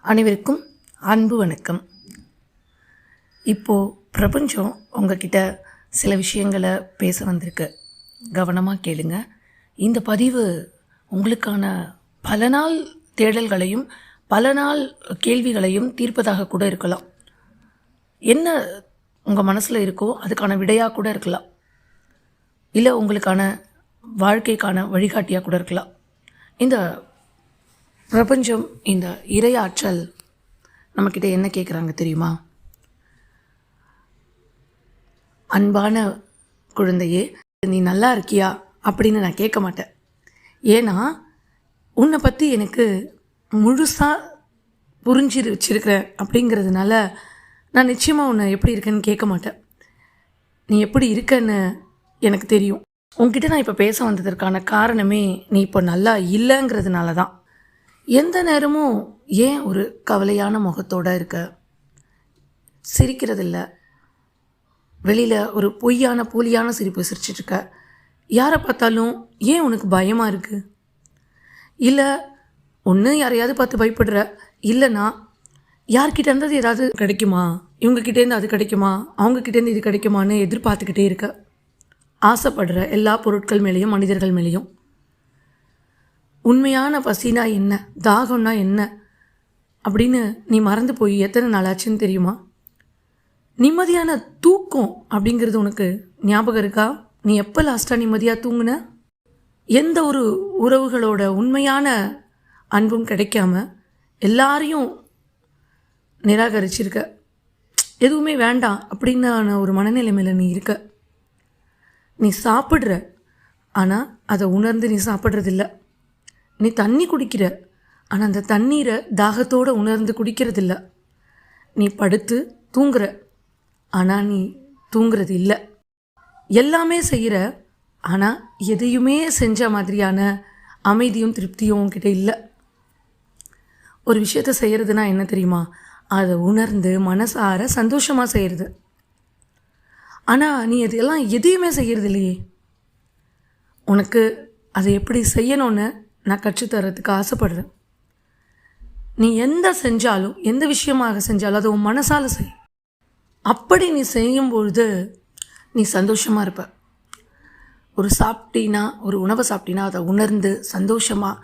அனைவருக்கும் அன்பு வணக்கம். இப்போது பிரபஞ்சம் உங்ககிட்ட சில விஷயங்களை பேச வந்திருக்கு. கவனமாக கேளுங்க. இந்த பதிவு உங்களுக்கான பல நாள் தேடல்களையும் பல நாள் கேள்விகளையும் தீர்ப்பதாக கூட இருக்கலாம். என்ன உங்கள் மனசில் இருக்கோ அதுக்கான விடையாக கூட இருக்கலாம். இல்லை உங்களுக்கான வாழ்க்கைக்கான வழிகாட்டியாக கூட இருக்கலாம். இந்த பிரபஞ்சம், இந்த இறையாற்றல் நம்மக்கிட்ட என்ன கேட்குறாங்க தெரியுமா? அன்பான குழந்தையே, நீ நல்லா இருக்கியா அப்படின்னு நான் கேட்க மாட்டேன். ஏன்னா உன்னை பற்றி எனக்கு முழுசாக புரிஞ்சு வச்சிருக்கிறேன் அப்படிங்கிறதுனால நான் நிச்சயமாக உன்னை எப்படி இருக்கேன்னு கேட்க மாட்டேன். நீ எப்படி இருக்கன்னு எனக்கு தெரியும். உன்கிட்ட நான் இப்போ பேச வந்ததற்கான காரணமே நீ இப்போ நல்லா இல்லைங்கிறதுனால தான். எந்த நேரமும் ஏன் ஒரு கவலையான முகத்தோடு இருக்க, சிரிக்கிறதில்ல, வெளியில் ஒரு பொய்யான போலியான சிரிப்பு சிரிச்சிட்ருக்க, யாரை பார்த்தாலும் ஏன் உனக்கு பயமாக இருக்குது? இல்லை ஒன்று யாரையாவது பார்த்து பயப்படுற, இல்லைன்னா யார்கிட்ட இருந்தது ஏதாவது கிடைக்குமா, இவங்ககிட்டேருந்து அது கிடைக்குமா, அவங்கக்கிட்டேருந்து இது கிடைக்குமான்னு எதிர்பார்த்துக்கிட்டே இருக்க, ஆசைப்படுற எல்லா பொருட்கள் மேலேயும் மனிதர்கள் மேலேயும். உண்மையான பசினா என்ன, தாகம்னா என்ன அப்படின்னு நீ மறந்து போய் எத்தனை நாள் ஆச்சுன்னு தெரியுமா? நிம்மதியான தூக்கம் அப்படிங்கிறது உனக்கு ஞாபகம் இருக்கா? நீ எப்போ லாஸ்ட்டாக நிம்மதியாக தூங்குன? எந்த ஒரு உறவுகளோட உண்மையான அன்பும் கிடைக்காம எல்லாரையும் நிராகரிச்சிருக்க, எதுவுமே வேண்டாம் அப்படின்னு ஒரு மனநிலைமையில் நீ இருக்க. நீ சாப்பிட்ற, ஆனால் அதை உணர்ந்து நீ சாப்பிட்றதில்ல. நீ தண்ணி குடிக்கிற, ஆனால் அந்த தண்ணீரை தாகத்தோடு உணர்ந்து குடிக்கிறதில்ல. நீ படுத்து தூங்குற, ஆனால் நீ தூங்குறது இல்லை. எல்லாமே செய்கிற, ஆனால் எதையுமே செஞ்ச மாதிரியான அமைதியும் திருப்தியும் உன்கிட்ட இல்லை. ஒரு விஷயத்தை செய்கிறதுனா என்ன தெரியுமா? அதை உணர்ந்து மனசார சந்தோஷமாக செய்கிறது. ஆனால் நீ இதெல்லாம் எதையுமே செய்கிறது இல்லையே. உனக்கு அதை எப்படி செய்யணும்னு நான் கற்றுத்தரத்துக்கு ஆசைப்படுறேன். நீ எந்த செஞ்சாலும், எந்த விஷயமாக செஞ்சாலும் அதை உன் மனசால் செய். அப்படி நீ செய்யும்பொழுது நீ சந்தோஷமாக இருப்ப. ஒரு சாப்பிட்டீன்னா, ஒரு உணவை சாப்பிட்டீன்னா அதை உணர்ந்து சந்தோஷமாக,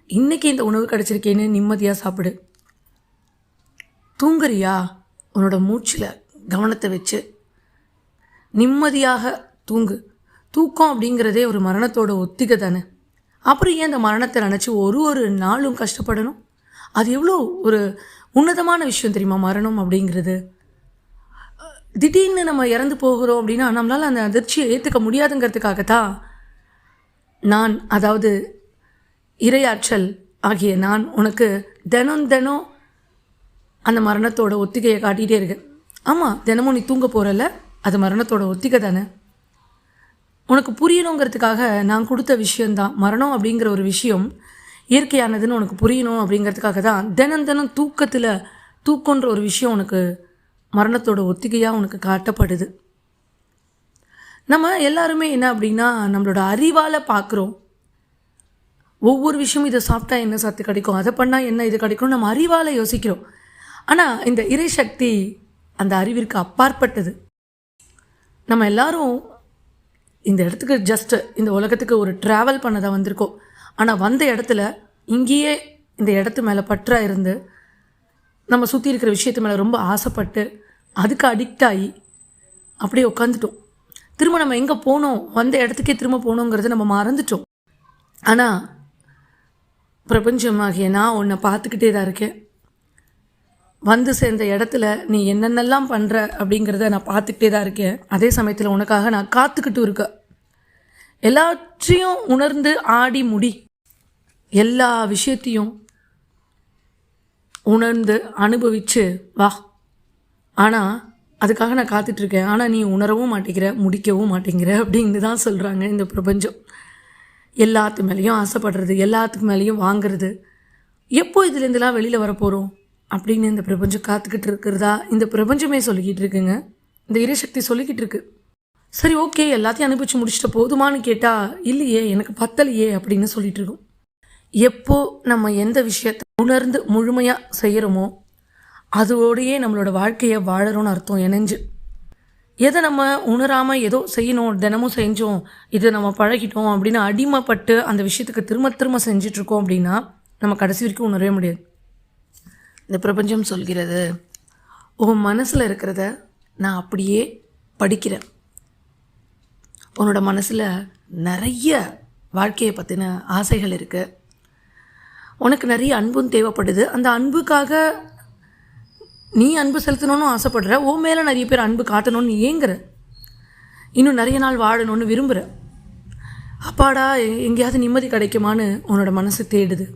இன்றைக்கி இந்த உணவு கிடச்சிருக்கேன்னு நிம்மதியாக சாப்பிடு. தூங்குறியா? உன்னோட மூச்சில் கவனத்தை வச்சு நிம்மதியாக தூங்கு. தூக்கம் அப்படிங்கிறதே ஒரு மரணத்தோட ஒத்திகை தானே. அப்புறம் ஏன் அந்த மரணத்தை நினச்சி ஒரு நாளும் கஷ்டப்படணும்? அது எவ்வளோ ஒரு உன்னதமான விஷயம் தெரியுமா மரணம் அப்படிங்கிறது. திடீர்னு நம்ம இறந்து போகிறோம் அப்படின்னா நம்மளால் அந்த அதிர்ச்சியை ஏற்றுக்க முடியாதுங்கிறதுக்காகத்தான் நான், அதாவது இறையாற்றல் ஆகிய நான் உனக்கு தினம் அந்த மரணத்தோட ஒத்திகையை காட்டிகிட்டே இருக்கு. ஆமாம், தினமும் நீ தூங்க போகிறல்ல, அது மரணத்தோட ஒத்திகை தானே. உனக்கு புரியணுங்கிறதுக்காக நான் கொடுத்த விஷயந்தான் மரணம் அப்படிங்கிற ஒரு விஷயம் இயற்கையானதுன்னு உனக்கு புரியணும் அப்படிங்கிறதுக்காக தான் தினம் தூக்கன்ற ஒரு விஷயம் உனக்கு மரணத்தோட ஒத்திகையாக உனக்கு காட்டப்படுது. நம்ம எல்லாருமே என்ன அப்படின்னா நம்மளோட அறிவால் பார்க்குறோம். ஒவ்வொரு விஷயமும் இதை சாப்பிட்டா என்ன சத்து கிடைக்கும், அதை பண்ணால் என்ன இது கிடைக்கும், நம்ம அறிவால் யோசிக்கிறோம். ஆனால் இந்த இறைசக்தி அந்த அறிவிற்கு அப்பாற்பட்டது. நம்ம எல்லாரும் இந்த இடத்துக்கு ஜஸ்ட்டு இந்த உலகத்துக்கு ஒரு ட்ராவல் பண்ண தான் வந்திருக்கோம். ஆனால் வந்த இடத்துல இங்கேயே இந்த இடத்து மேலே பற்றாக இருந்து நம்ம சுற்றி இருக்கிற விஷயத்து மேலே ரொம்ப ஆசைப்பட்டு அதுக்கு அடிக்ட் ஆகி அப்படியே உட்காந்துட்டோம். திரும்ப நம்ம எங்கே போனோம், வந்த இடத்துக்கே திரும்ப போகணுங்கிறத நம்ம மறந்துட்டோம். ஆனால் பிரபஞ்சமாகிய நான் உன்னை பார்த்துக்கிட்டே தான் இருக்கேன். வந்து சேர்ந்த இடத்துல நீ என்னென்னலாம் பண்ணுற அப்படிங்கிறத நான் பார்த்துக்கிட்டே தான் இருக்கேன். அதே சமயத்தில் உனக்காக நான் காத்துக்கிட்டு இருக்கேன். எல்லாத்தையும் உணர்ந்து ஆடி முடி, எல்லா விஷயத்தையும் உணர்ந்து அனுபவிச்சு வா. ஆனால் அதுக்காக நான் காத்துட்ருக்கேன். ஆனால் நீ உணரவும் மாட்டேங்கிற, முடிக்கவும் மாட்டேங்கிற அப்படின்னு தான் சொல்கிறாங்க இந்த பிரபஞ்சம். எல்லாத்து மேலேயும் ஆசைப்படுறது, எல்லாத்துக்கு மேலேயும் வாங்கிறது. எப்போ இதுலேருந்துலாம் வெளியில் வரப்போகிறோம் அப்படின்னு இந்த பிரபஞ்சம் காத்துக்கிட்டு இருக்கிறதா இந்த பிரபஞ்சமே சொல்லிக்கிட்டு இருக்குங்க. இந்த இறைசக்தி சொல்லிக்கிட்டு இருக்கு. சரி, ஓகே, எல்லாத்தையும் அனுப்பிச்சு முடிச்சுட்ட போதுமானு கேட்டால் இல்லையே, எனக்கு பத்தலையே அப்படின்னு சொல்லிட்டு இருக்கோம். எப்போ நம்ம எந்த விஷயத்தை உணர்ந்து முழுமையாக செய்கிறோமோ அதோடையே நம்மளோட வாழ்க்கையை வாழறோன்னு அர்த்தம். இணைஞ்சு எதை நம்ம உணராமல் ஏதோ செய்யணும், தினமும் செஞ்சோம், இதை நம்ம பழகிட்டோம் அப்படின்னு அடிமைப்பட்டு அந்த விஷயத்துக்கு திரும்ப திரும்ப செஞ்சிட்ருக்கோம் அப்படின்னா நம்ம கடைசி வரைக்கும் உணரவே முடியாது. இந்த பிரபஞ்சம் சொல்கிறது, உன் மனசில் இருக்கிறத நான் அப்படியே படிக்கிறேன். உன்னோட மனசில் நிறைய வாழ்க்கையை பற்றின ஆசைகள் இருக்குது. உனக்கு நிறைய அன்பும் தேவைப்படுது. அந்த அன்புக்காக நீ அன்பு செலுத்தணும்னு ஆசைப்படுற. உன் மேலே நிறைய பேர் அன்பு காட்டணும்னு ஏங்குற. இன்னும் நிறைய நாள் வாழணும்னு விரும்புகிற. அப்பாடா எங்கேயாவது நிம்மதி கிடைக்குமான்னு உன்னோட மனசு தேடுது,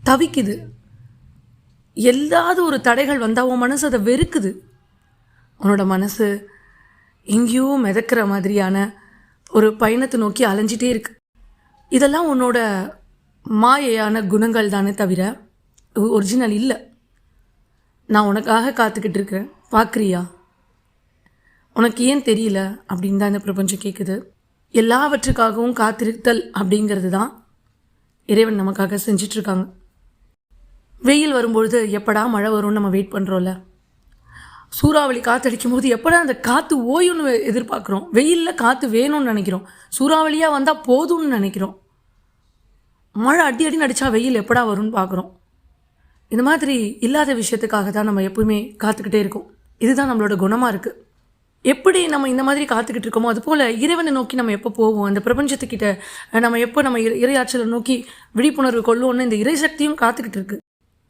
தவிக்குது. எல்லாவது ஒரு தடைகள் வந்தால் உன் மனசு அதை வெறுக்குது. உன்னோட மனசு எங்கேயோ மிதக்கிற மாதிரியான ஒரு பயணத்தை நோக்கி அலைஞ்சிட்டே இருக்கு. இதெல்லாம் உன்னோட மாயையான குணங்கள் தானே தவிர ஒரிஜினல் இல்லை. நான் உனக்காக காத்துக்கிட்டு இருக்கேன், பார்க்குறியா? உனக்கு ஏன் தெரியல அப்படின்னு தான் இந்த பிரபஞ்சம் கேட்குது. எல்லாவற்றுக்காகவும் காத்திருத்தல் அப்படிங்கிறது தான் இறைவன் நமக்காக செஞ்சிட்ருக்காங்க. வெயில் வரும்பொழுது எப்படா மழை வரும்னு நம்ம வெயிட் பண்ணுறோம்ல. சூறாவளி காற்றடிக்கும் போது எப்படா அந்த காற்று ஓயும்னு எதிர்பார்க்குறோம். வெயிலில் காற்று வேணும்னு நினைக்கிறோம். சூறாவளியாக வந்தால் போதும்னு நினைக்கிறோம். மழை அடி அடி நடித்தா வெயில் எப்படா வரும்னு பார்க்குறோம். இந்த மாதிரி இல்லாத விஷயத்துக்காக தான் நம்ம எப்பவுமே காத்துக்கிட்டே இருக்கோம். இதுதான் நம்மளோட குணமாக இருக்குது. எப்படி நம்ம இந்த மாதிரி காத்துக்கிட்டு இருக்கோமோ அதுபோல் இறைவனை நோக்கி நம்ம எப்போ போவோம், அந்த பிரபஞ்சத்துக்கிட்ட நம்ம எப்போ நம்ம இறையாற்றலை நோக்கி விழிப்புணர்வு கொள்ளுவோன்னு இந்த இறைசக்தியும் காத்துக்கிட்டு இருக்கு.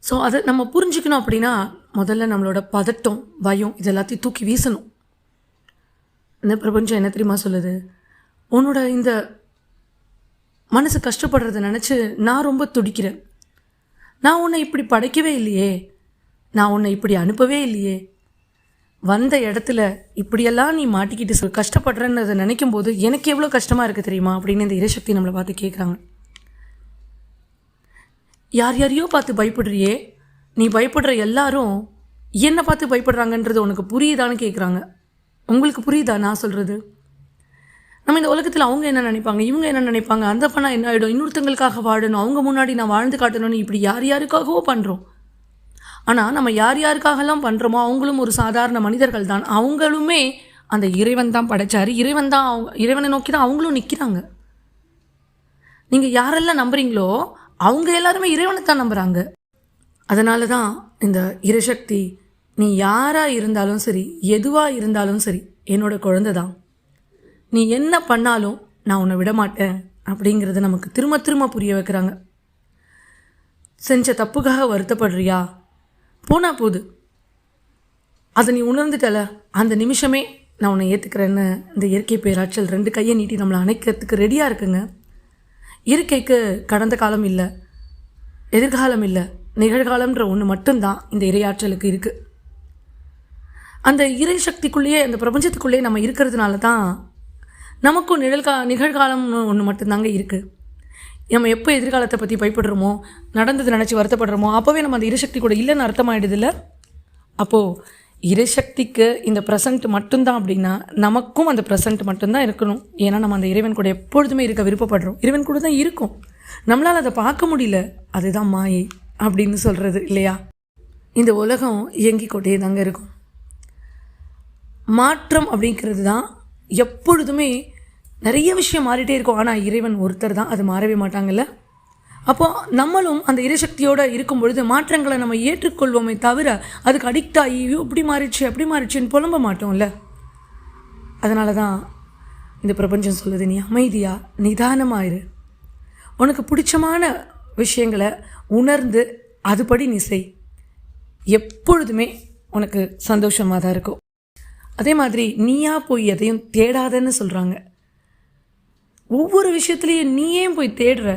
ஸோ அதை நம்ம புரிஞ்சுக்கணும் அப்படின்னா முதல்ல நம்மளோட பதட்டம், பயம் இது எல்லாத்தையும் தூக்கி வீசணும். இந்த பிரபஞ்சம் என்ன தெரியுமா சொல்லுது, உன்னோட இந்த மனசு கஷ்டப்படுறத நினச்சி நான் ரொம்ப துடிக்கிறேன். நான் உன்னை இப்படி படைக்கவே இல்லையே, நான் உன்னை இப்படி அனுப்பவே இல்லையே, வந்த இடத்துல இப்படியெல்லாம் நீ மாட்டிக்கிட்டு கஷ்டப்படுறேன்னு அதை நினைக்கும் போது எனக்கு எவ்வளோ கஷ்டமாக இருக்குது தெரியுமா அப்படின்னு இந்த இறைசக்தி நம்மளை பார்த்து கேட்குறாங்க. யார் யாரையோ பார்த்து பயப்படுறியே, நீ பயப்படுற எல்லாரும் என்னை பார்த்து பயப்படுறாங்கன்றது உனக்கு புரியுதான்னு கேட்குறாங்க. உங்களுக்கு புரியுதா நான் சொல்கிறது? நம்ம இந்த உலகத்தில் அவங்க என்ன நினைப்பாங்க, இவங்க என்ன நினைப்பாங்க, அந்த பண்ணால் என்ன ஆகிடும், இன்னொருத்தங்களுக்காக வாழணும், அவங்க முன்னாடி நான் வாழ்ந்து காட்டணும்னு இப்படி யார் யாருக்காகவோ பண்ணுறோம். ஆனால் நம்ம யார் யாருக்காகலாம் பண்ணுறோமோ அவங்களும் ஒரு சாதாரண மனிதர்கள் தான். அவங்களுமே அந்த இறைவன் தான் படைச்சார். இறைவன் தான் இறைவனை நோக்கி தான் அவங்களும் நிற்கிறாங்க. நீங்கள் யாரெல்லாம் நம்புறீங்களோ அவங்க எல்லாருமே இறைவனை தான் நம்புகிறாங்க. அதனால தான் இந்த இறைசக்தி நீ யாராக இருந்தாலும் சரி, எதுவாக இருந்தாலும் சரி, என்னோட குழந்தை தான், நீ என்ன பண்ணாலும் நான் உன்னை விட மாட்டேன் அப்படிங்கிறத நமக்கு திரும்ப திரும்ப புரிய வைக்கிறாங்க. செஞ்ச தப்புக்காக வருத்தப்படுறியா, போனா போது, அதை நீ உணர்ந்துட்டல, அந்த நிமிஷமே நான் உன்னை ஏற்றுக்கிறேன்னு இந்த இயற்கை பேராற்றல் 2 கையை நீட்டி நம்மளை அணைக்கிறதுக்கு ரெடியாக இருக்குங்க. இயற்கைக்கு கடந்த காலம் இல்லை, எதிர்காலம் இல்லை, நிகழ்காலம்ன்ற ஒன்று மட்டும்தான் இந்த இறையாற்றலுக்கு இருக்குது. அந்த இறை சக்திக்குள்ளேயே, அந்த பிரபஞ்சத்துக்குள்ளேயே நம்ம இருக்கிறதுனால தான் நமக்கும் நிகழ்காலம்னு ஒன்று மட்டும்தாங்க இருக்குது. நம்ம எப்போ எதிர்காலத்தை பற்றி பயப்படுறோமோ, நடந்தது நினச்சி வருத்தப்படுறோமோ, அப்போவே நம்ம அந்த இறைசக்தி கூட இல்லைன்னு அர்த்தமாயிடுது இல்லை? அப்போது இறைசக்திக்கு இந்த ப்ரெசண்ட் மட்டும்தான் அப்படின்னா நமக்கும் அந்த ப்ரெசண்ட் மட்டும்தான் இருக்கணும். ஏன்னா நம்ம அந்த இறைவன் கூட எப்பொழுதுமே இருக்க விருப்பப்படுறோம். இறைவன் கூட தான் இருக்கும், நம்மளால் அதை பார்க்க முடியல. அதுதான் மாயை அப்படின்னு சொல்கிறது இல்லையா? இந்த உலகம் இயங்கி கொண்டே தாங்க இருக்கும். மாற்றம் அப்படிங்கிறது தான் எப்பொழுதுமே நிறைய விஷயம் மாறிட்டே இருக்கும். ஆனால் இறைவன் ஒருத்தர் தான், அது மாறவே மாட்டாங்கல்ல. அப்போது நம்மளும் அந்த இறைசக்தியோடு இருக்கும் பொழுது மாற்றங்களை நம்ம ஏற்றுக்கொள்வோமே தவிர அதுக்கு அடிக்ட் ஆகி இப்படி மாறிடுச்சு அப்படி மாறிடுச்சுன்னு புலம்ப மாட்டோம்ல. அதனால தான் இந்த பிரபஞ்சம் சொல்லுது, நீ அமைதியாக நிதானமாயிரு, உனக்கு பிடிச்சமான விஷயங்களை உணர்ந்து அதுபடி நீ செய், எப்பொழுதுமே உனக்கு சந்தோஷமாக தான் இருக்கும். அதே மாதிரி நீயா போய் எதையும் தேடாதன்னு சொல்கிறாங்க. ஒவ்வொரு விஷயத்துலேயும் நீ ஏன் போய் தேடுற?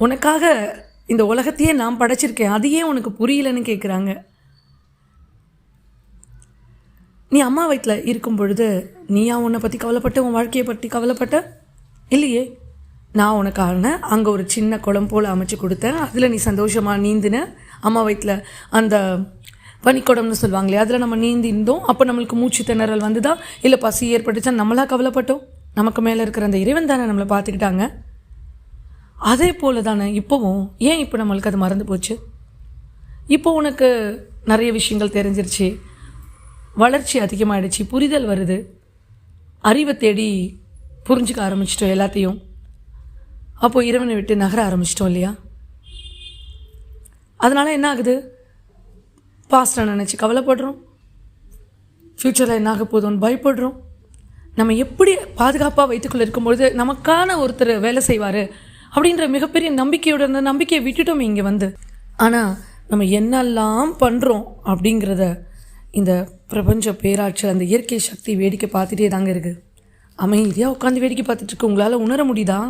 உனக்காக இந்த உலகத்தையே நான் படைச்சிருக்கேன், அது ஏன் உனக்கு புரியலன்னு கேட்குறாங்க. நீ அம்மா வயிற்றில் இருக்கும் பொழுது நீயா உன்னை பற்றி கவலைப்பட்ட, உன் வாழ்க்கையை பற்றி கவலைப்பட்ட இல்லையே? நான் உனக்கான அங்கே ஒரு சின்ன குளம் போல் அமைச்சு கொடுத்தேன், அதில் நீ சந்தோஷமாக நீந்தின. அம்மா வயிற்றில் அந்த பனிக்குடம்னு சொல்லுவாங்களே, அதில் நம்ம நீந்திருந்தோம். அப்போ நம்மளுக்கு மூச்சு திணறல் வந்துதா, இல்லை பசி ஏற்பட்டுச்சா நம்மளா கவலைப்பட்டோம்? நமக்கு மேலே இருக்கிற அந்த இறைவன் தானே நம்மளை பார்த்துக்கிட்டாங்க. அதே போல் தானே இப்போவும். ஏன் இப்போ நம்மளுக்கு அது மறந்து போச்சு? இப்போ உனக்கு நிறைய விஷயங்கள் தெரிஞ்சிருச்சு, வளர்ச்சி அதிகமாகிடுச்சு, புரிதல் வருது, அறிவை தேடி புரிஞ்சுக்க ஆரம்பிச்சிட்டோம் எல்லாத்தையும். அப்போது இறைவனை விட்டு நகர ஆரம்பிச்சிட்டோம் இல்லையா? அதனால் என்ன ஆகுது? பாஸ்ட்டை நினச்சி கவலைப்படுறோம், ஃப்யூச்சரில் என்ன ஆக போதும்னு பயப்படுறோம். நம்ம எப்படி பாதுகாப்பாக வைத்துக்குள்ளே இருக்கும்பொழுது நமக்கான ஒருத்தர் வேலை செய்வார் அப்படின்ற மிகப்பெரிய நம்பிக்கையோட அந்த நம்பிக்கையை விட்டுட்டோம் இங்கே வந்து. ஆனால் நம்ம என்னெல்லாம் பண்ணுறோம் அப்படிங்கிறத இந்த பிரபஞ்ச பேராற்றல், அந்த இயற்கை சக்தி வேடிக்கை பார்த்துட்டே தாங்க இருக்குது. அமைதியாக உட்காந்து வேடிக்கை பார்த்துட்ருக்கு. உங்களால் உணர முடியுதா?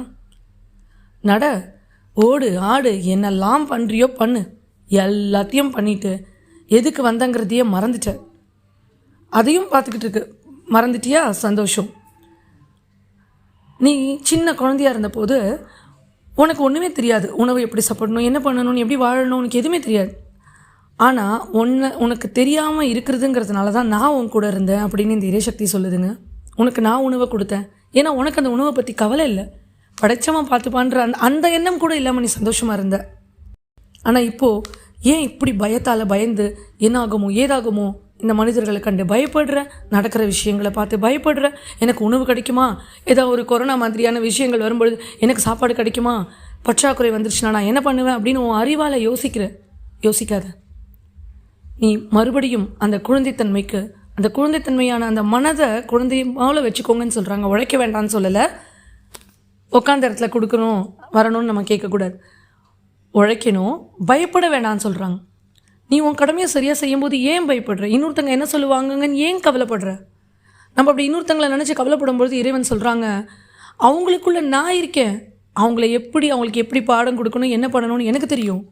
நட, ஓடு, ஆடு, என்னெல்லாம் பண்ணுறியோ பண்ணு. எல்லாத்தையும் பண்ணிவிட்டு எதுக்கு வந்தங்கிறதையே மறந்துட்ட. அதையும் பார்த்துக்கிட்டு இருக்கு. மறந்துட்டியா? சந்தோஷம். நீ சின்ன குழந்தையாக இருந்தபோது உனக்கு ஒன்றுமே தெரியாது. உணவு எப்படி சாப்பிடணும், என்ன பண்ணணும், எப்படி வாழணும், உனக்கு எதுவுமே தெரியாது. ஆனால் உனக்கு தெரியாமல் இருக்கிறதுங்கிறதுனால தான் நான் உன் கூட இருந்தேன் அப்படின்னு இந்த இறைசக்தி சொல்லுதுங்க. உனக்கு நான் உணவை கொடுத்தேன். ஏன்னா உனக்கு அந்த உணவை பற்றி கவலை இல்லை. படைச்சவன் பார்த்துப்பான்ற அந்த எண்ணம் கூட இல்லாமல் நீ சந்தோஷமாக இருந்த. ஆனால் இப்போது ஏன் இப்படி பயத்தால் பயந்து என்ன ஆகுமோ ஏதாகுமோ இந்த மனிதர்களை கண்டு பயப்படுற, நடக்கிற விஷயங்களை பார்த்து பயப்படுற, எனக்கு உணவு கிடைக்குமா, ஏதோ ஒரு கொரோனா மாதிரியான விஷயங்கள் வரும்பொழுது எனக்கு சாப்பாடு கிடைக்குமா, பற்றாக்குறை வந்துருச்சுன்னா நான் என்ன பண்ணுவேன் அப்படின்னு உன் அறிவால் யோசிக்காத. நீ மறுபடியும் அந்த குழந்தைத்தன்மைக்கு, அந்த குழந்தைத்தன்மையான அந்த மனதை குழந்தையால் வச்சுக்கோங்கன்னு சொல்கிறாங்க. உழைக்க வேண்டாம்னு சொல்லலை, உட்காந்த இடத்துல கொடுக்கணும் வரணும்னு நம்ம கேட்கக்கூடாது. உழைக்கணும், பயப்பட வேண்டாம்னு சொல்கிறாங்க. நீ உன் கடமையை சரியாக செய்யும்போது ஏன் பயப்படுற? இன்னொருத்தங்க என்ன சொல்லுவாங்கன்னு ஏன் கவலைப்படுற? நம்ம அப்படி இன்னொருத்தங்களை நினச்சி கவலைப்படும்பொழுது இறைவன் சொல்கிறாங்க, அவங்களுக்குள்ளே நான் இருக்கேன். அவங்களுக்கு எப்படி பாடம் கொடுக்கணும், என்ன பண்ணணும்னு எனக்கு தெரியும்.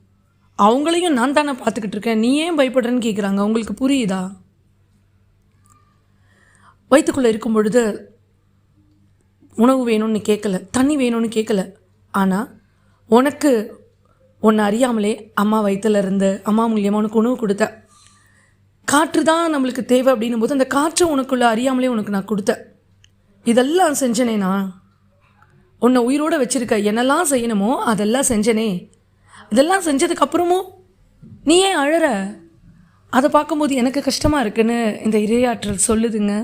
அவங்களையும் நான் தானே பார்த்துக்கிட்டு இருக்கேன். நீ ஏன் பயப்படுறேன்னு கேட்குறாங்க. உங்களுக்கு புரியுதா? வயிற்றுக்குள்ளே இருக்கும் பொழுது உணவு வேணும்னு கேட்கல, தண்ணி வேணும்னு கேட்கல. ஆனால் உனக்கு ஒன்று அறியாமலே அம்மா வயிற்றில் இருந்து அம்மா மூலியமாக உனக்கு உணவு கொடுத்தேன். காற்று தான் நம்மளுக்கு தேவை அப்படின்னும் போது அந்த காற்று உனக்குள்ளே அறியாமலே உனக்கு நான் கொடுத்தேன். இதெல்லாம் செஞ்சனே, நான் உன்னை உயிரோடு வச்சுருக்க, என்னெல்லாம் செய்யணுமோ அதெல்லாம் செஞ்சனே. இதெல்லாம் செஞ்சதுக்கப்புறமும் நீ ஏன் அழற? அதை பார்க்கும்போது எனக்கு கஷ்டமாக இருக்குன்னு இந்த இறையாற்றல் சொல்லுதுங்க.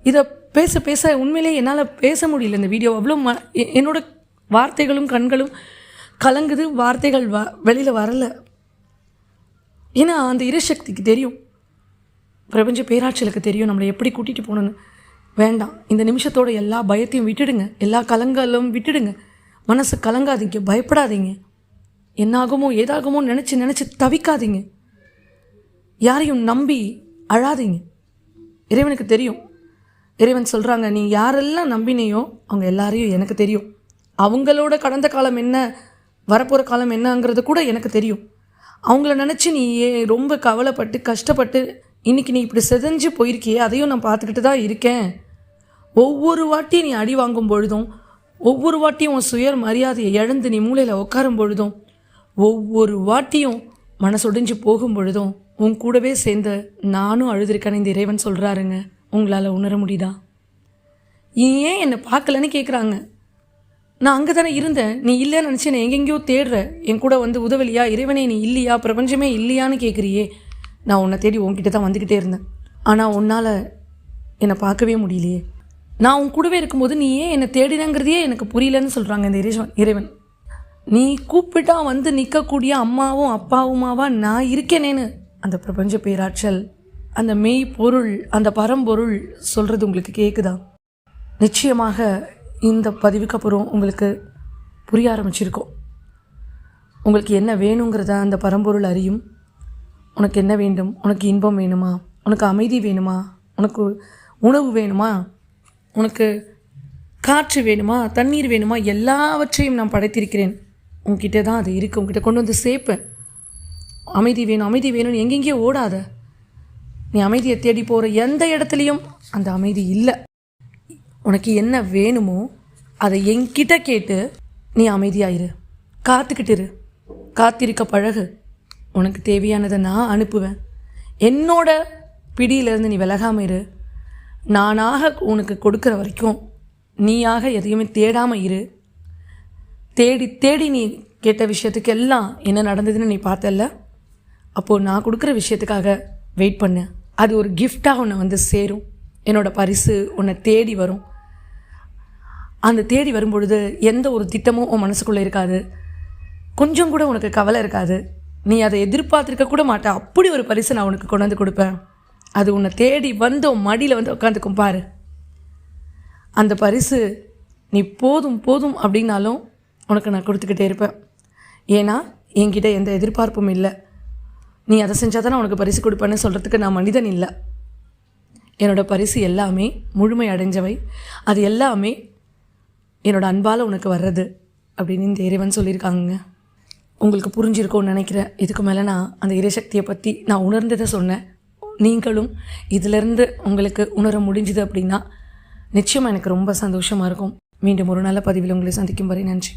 இதை பேச பேச உண்மையிலே என்னால் பேச முடியல. இந்த வீடியோ அவ்வளோ என்னோட வார்த்தைகளும் கண்களும் கலங்குது. வார்த்தைகள் வெளியில் வரலை. ஏன்னா அந்த இறைசக்திக்கு தெரியும், பிரபஞ்ச பேராற்றலுக்கு தெரியும் நம்மளை எப்படி கூட்டிகிட்டு போகணுன்னு. வேண்டாம், இந்த நிமிஷத்தோட எல்லா பயத்தையும் விட்டுடுங்க, எல்லா கலங்களும் விட்டுடுங்க. மனசு கலங்காதீங்க, பயப்படாதீங்க, என்னாகுமோ ஏதாகுமோ நினச்சி தவிக்காதீங்க, யாரையும் நம்பி அழாதீங்க. இறைவனுக்கு தெரியும். இறைவன் சொல்கிறாங்க, நீ யாரெல்லாம் நம்பினையோ அவங்க எல்லாரையும் எனக்கு தெரியும். அவங்களோட கடந்த காலம் என்ன, வரப்போகிற காலம் என்னங்கிறது கூட எனக்கு தெரியும். அவங்கள நினச்சி நீ ரொம்ப கவலைப்பட்டு கஷ்டப்பட்டு இன்றைக்கி நீ இப்படி செதஞ்சு போயிருக்கியே, அதையும் நான் பார்த்துக்கிட்டு தான் இருக்கேன். ஒவ்வொரு வாட்டியும் நீ அடி வாங்கும் பொழுதும், ஒவ்வொரு வாட்டியும் உன் சுய மரியாதையை இழந்து நீ மூலையில் உட்காரும் பொழுதும், ஒவ்வொரு வாட்டியும் மனசொடிஞ்சு போகும் பொழுதும் உன் கூடவே சேர்ந்து நானும் அழுதுருக்கேன்னு இந்த இறைவன் சொல்கிறாருங்க. உங்களால் உணர முடியுதா? ஏன் என்னை பார்க்கலன்னு கேட்குறாங்க. நான் அங்கே தானே இருந்தேன், நீ இல்லைன்னு நினச்சி நான் எங்கெங்கேயோ தேடுற, என் கூட வந்து உதவலையா? இறைவனே நீ இல்லையா, பிரபஞ்சமே இல்லையான்னு கேட்குறியே. நான் உன்னை தேடி உன்கிட்ட தான் வந்துக்கிட்டே இருந்தேன். ஆனால் உன்னால் என்னை பார்க்கவே முடியலையே. நான் உன் கூடவே இருக்கும்போது நீ ஏன் என்னை தேடினங்கிறதையே எனக்கு புரியலன்னு சொல்கிறாங்க இந்த இறைவன். நீ கூப்பிட்டா வந்து நிற்கக்கூடிய அம்மாவும் அப்பாவுமாவா நான் இருக்கேனேன்னு அந்த பிரபஞ்ச பேராற்றல், அந்த மெய் பொருள், அந்த பரம்பொருள் சொல்கிறது உங்களுக்கு கேட்குதா? நிச்சயமாக இந்த பதிவுக்கு அப்புறம் உங்களுக்கு புரிய ஆரம்பிச்சிருக்கோம். உங்களுக்கு என்ன வேணுங்கிறத அந்த பரம்பொருள் அறியும். உனக்கு என்ன வேண்டும்? உனக்கு இன்பம் வேணுமா? உனக்கு அமைதி வேணுமா? உனக்கு உணவு வேணுமா? உனக்கு காற்று வேணுமா? தண்ணீர் வேணுமா? எல்லாவற்றையும் நான் படைத்திருக்கிறேன். உங்ககிட்ட தான் அது இருக்குது. உங்ககிட்ட கொண்டு வந்து சேர்ப்பேன். அமைதி வேணும்னு எங்கெங்கேயோ ஓடாத. நீ அமைதியை தேடி போகிற எந்த இடத்துலையும் அந்த அமைதி இல்லை. உனக்கு என்ன வேணுமோ அதை என்கிட்ட கேட்டு நீ அமைதியாயிரு, காத்துக்கிட்டு காத்திருக்க பழகு. உனக்கு தேவையானதை நான் அனுப்புவேன். என்னோட பிடியிலேருந்து நீ விலகாமல் இரு. நானாக உனக்கு கொடுக்குற வரைக்கும் நீயாக எதையுமே தேடாமல் இரு. தேடி தேடி நீ கேட்ட விஷயத்துக்கு எல்லாம் என்ன நடந்ததுன்னு நீ பார்த்தல்ல, அப்போது நான் கொடுக்குற விஷயத்துக்காக வெயிட் பண்ணு. அது ஒரு கிஃப்டாக உன்னை வந்து சேரும். என்னோடய பரிசு உன்னை தேடி வரும். அந்த தேடி வரும்பொழுது எந்த ஒரு திட்டமும் உன் மனசுக்குள்ளே இருக்காது. கொஞ்சம் கூட உனக்கு கவலை இருக்காது. நீ அதை எதிர்பார்த்துருக்க கூட மாட்ட. அப்படி ஒரு பரிசு நான் உனக்கு கொண்டு வந்து கொடுப்பேன். அது உன்னை தேடி வந்து உன் மடியில் வந்து உட்காந்துக்கும் பாரு. அந்த பரிசு நீ போதும் போதும் அப்படின்னாலும் உனக்கு நான் கொடுத்துக்கிட்டே இருப்பேன். ஏன்னா என்கிட்ட எந்த எதிர்பார்ப்பும் இல்லை. நீ அதை செஞ்சால் தானே உனக்கு பரிசு கொடுப்பேன்னு சொல்கிறதுக்கு நான் மனிதன் இல்லை. என்னோடய பரிசு எல்லாமே முழுமை அடைஞ்சவை. அது எல்லாமே என்னோடய அன்பால் உனக்கு வர்றது அப்படின்னு இந்த இறைவன் சொல்லியிருக்காங்க. உங்களுக்கு புரிஞ்சிருக்கும்னு நினைக்கிறேன். இதுக்கு மேலே நான் அந்த இறைசக்தியை பற்றி நான் உணர்ந்ததை சொன்னேன். நீங்களும் இதிலேருந்து உங்களுக்கு உணர முடிஞ்சுது அப்படின்னா நிச்சயமாக எனக்கு ரொம்ப சந்தோஷமாக இருக்கும். மீண்டும் ஒரு நல்ல பதிவில் உங்களை சந்திக்கும் வரை நன்றி.